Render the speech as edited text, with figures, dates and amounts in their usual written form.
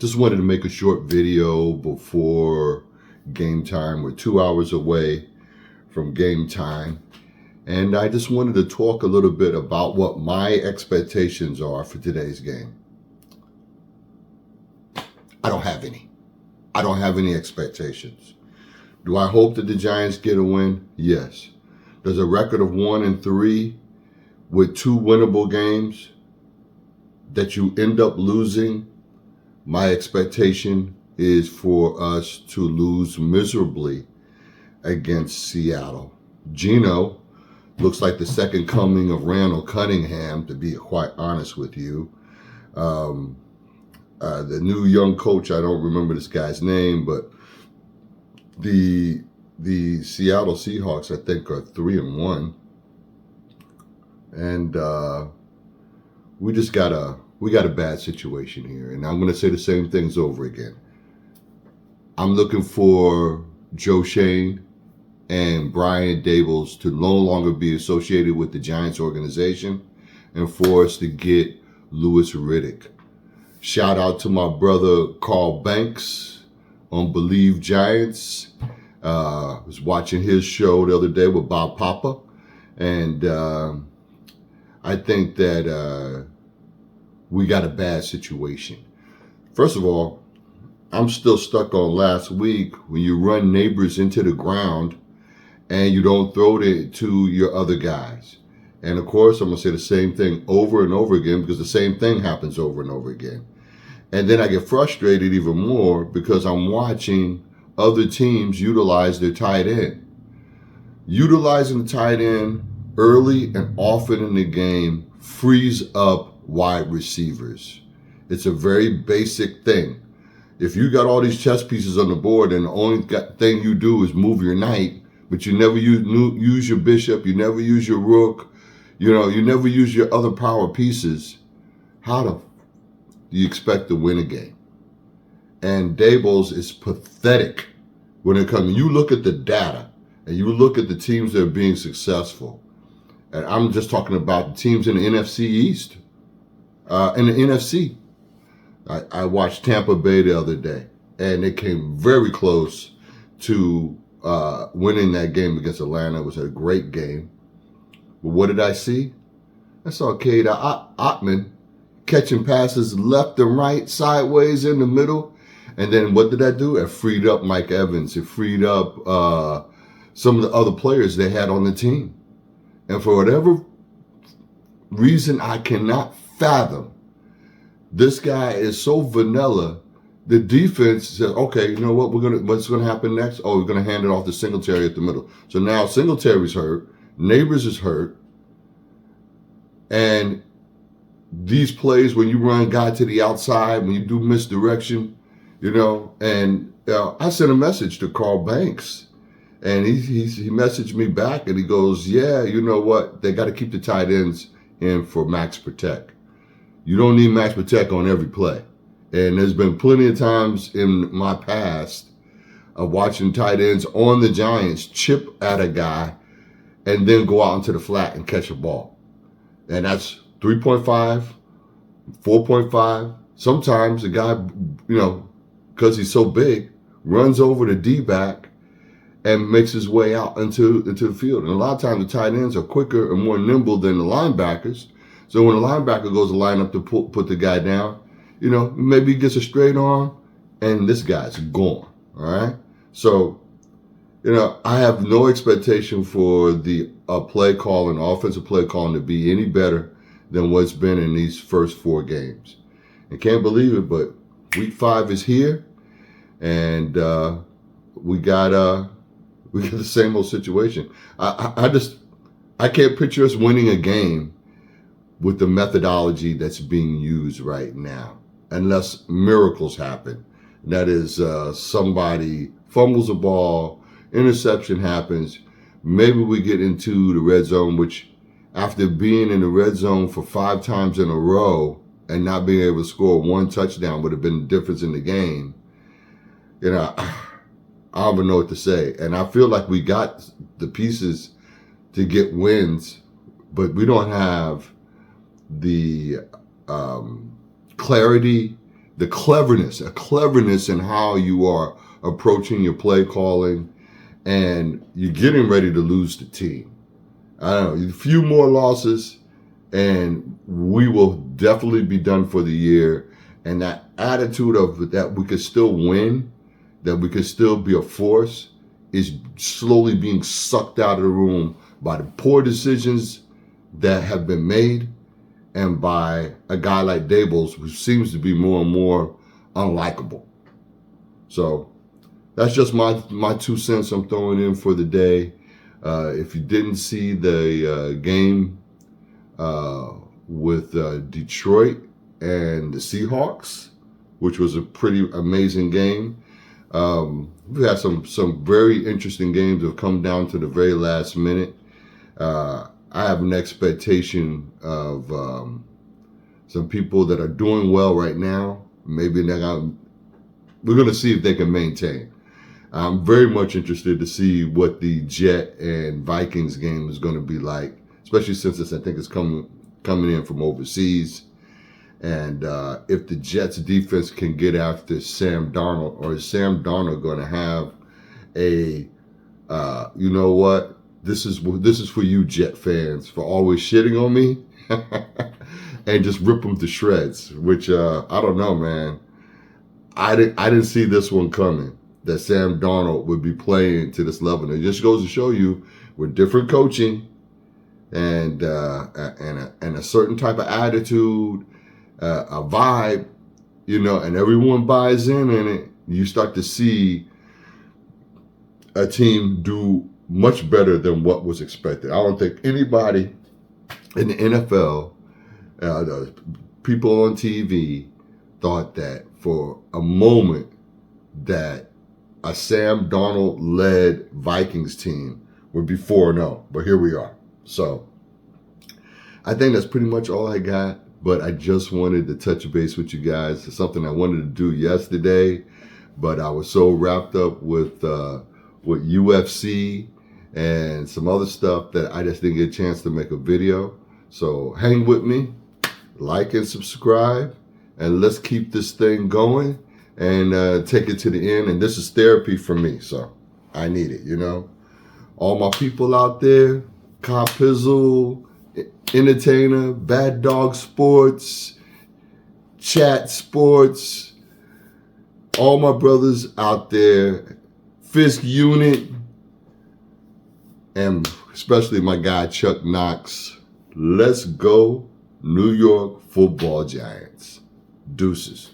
Just wanted to make a short video before game time. We're 2 hours away from game time. And I just wanted to talk a little bit about what my expectations are for today's game. I don't have any. I don't have any expectations. Do I hope that the Giants get a win? Yes. Does a record of 1-3 with 2 winnable games that you end up losing? My expectation is for us to lose miserably against Seattle. Geno looks like the second coming of Randall Cunningham, to be quite honest with you. The new young coach, I don't remember this guy's name, but the Seattle Seahawks, I think, are 3-1. And we got a bad situation here. And I'm going to say the same things over again. I'm looking for Joe Shane and Brian Daboll to no longer be associated with the Giants organization and for us to get Louis Riddick. Shout out to my brother Carl Banks on Believe Giants. I was watching his show the other day with Bob Papa. And I think that we got a bad situation. First of all, I'm still stuck on last week when you run neighbors into the ground and you don't throw it to your other guys. And of course, I'm going to say the same thing over and over again because the same thing happens over and over again. And then I get frustrated even more because I'm watching other teams utilize their tight end. Utilizing the tight end early and often in the game frees up wide receivers. It's a very basic thing. If you got all these chess pieces on the board and the only thing you do is move your knight, but you never use your bishop, you never use your rook, you never use your other power pieces, how do you expect to win a game? And Daboll's is pathetic when it comes. You look at the data and you look at the teams that are being successful. And I'm just talking about the teams in the NFC East. In the NFC, I watched Tampa Bay the other day, and they came very close to winning that game against Atlanta. It was a great game. But what did I see? I saw Cade Ottman catching passes left and right, sideways, in the middle. And then what did that do? It freed up Mike Evans. It freed up some of the other players they had on the team. And for whatever reason I cannot fathom, this guy is so vanilla. The defense says, okay, you know what? What's gonna happen next? Oh, we're gonna hand it off to Singletary at the middle. So now Singletary's hurt, Neighbors is hurt, and these plays when you run guy to the outside, when you do misdirection, and I sent a message to Carl Banks, and he messaged me back, and he goes, yeah, you know what? They got to keep the tight ends in for max protect. You don't need max protect on every play. And there's been plenty of times in my past of watching tight ends on the Giants chip at a guy and then go out into the flat and catch a ball. And that's 3.5, 4.5. Sometimes the guy, because he's so big, runs over the D-back and makes his way out into the field. And a lot of times the tight ends are quicker and more nimble than the linebackers. So when the linebacker goes to line up to put the guy down, maybe he gets a straight arm and this guy's gone. All right. So, I have no expectation for the play calling, offensive play calling to be any better than what's been in these first 4 games. I can't believe it, but week 5 is here and we got the same old situation. I can't picture us winning a game with the methodology that's being used right now, unless miracles happen. That is, somebody fumbles a ball, interception happens, maybe we get into the red zone, which after being in the red zone for 5 times in a row and not being able to score 1 touchdown would have been the difference in the game. I don't even know what to say. And I feel like we got the pieces to get wins, but we don't have the clarity the cleverness in how you are approaching your play calling, and you're getting ready to lose the team. I don't know, a few more losses, and we will definitely be done for the year. And that attitude of that we could still win, that we could still be a force, is slowly being sucked out of the room by the poor decisions that have been made, and by a guy like Daboll, who seems to be more and more unlikable. So that's just my 2 cents I'm throwing in for the day. If you didn't see the game with Detroit and the Seahawks, which was a pretty amazing game, we had some very interesting games that have come down to the very last minute. I have an expectation of some people that are doing well right now. Maybe we're going to see if they can maintain. I'm very much interested to see what the Jet and Vikings game is going to be like, especially since I think it's coming in from overseas. And if the Jets defense can get after Sam Darnold, or is Sam Darnold going to have a, you know what? This is for you, Jet fans, for always shitting on me and just rip them to shreds. Which I don't know, man. I didn't see this one coming, that Sam Darnold would be playing to this level. And it just goes to show you, with different coaching and a certain type of attitude, a vibe, and everyone buys in it, you start to see a team do much better than what was expected. I don't think anybody in the NFL, the people on TV, thought that for a moment that a Sam Darnold-led Vikings team would be 4-0. But here we are. So I think that's pretty much all I got. But I just wanted to touch base with you guys. It's something I wanted to do yesterday, but I was so wrapped up with UFC and some other stuff that I just didn't get a chance to make a video. So hang with me, like and subscribe, and let's keep this thing going and take it to the end. And this is therapy for me, so I need it, All my people out there, Cop Pizzle, Entertainer, Bad Dog Sports, Chat Sports, all my brothers out there, Fisk Unit, and especially my guy Chuck Knox. Let's go, New York Football Giants. Deuces.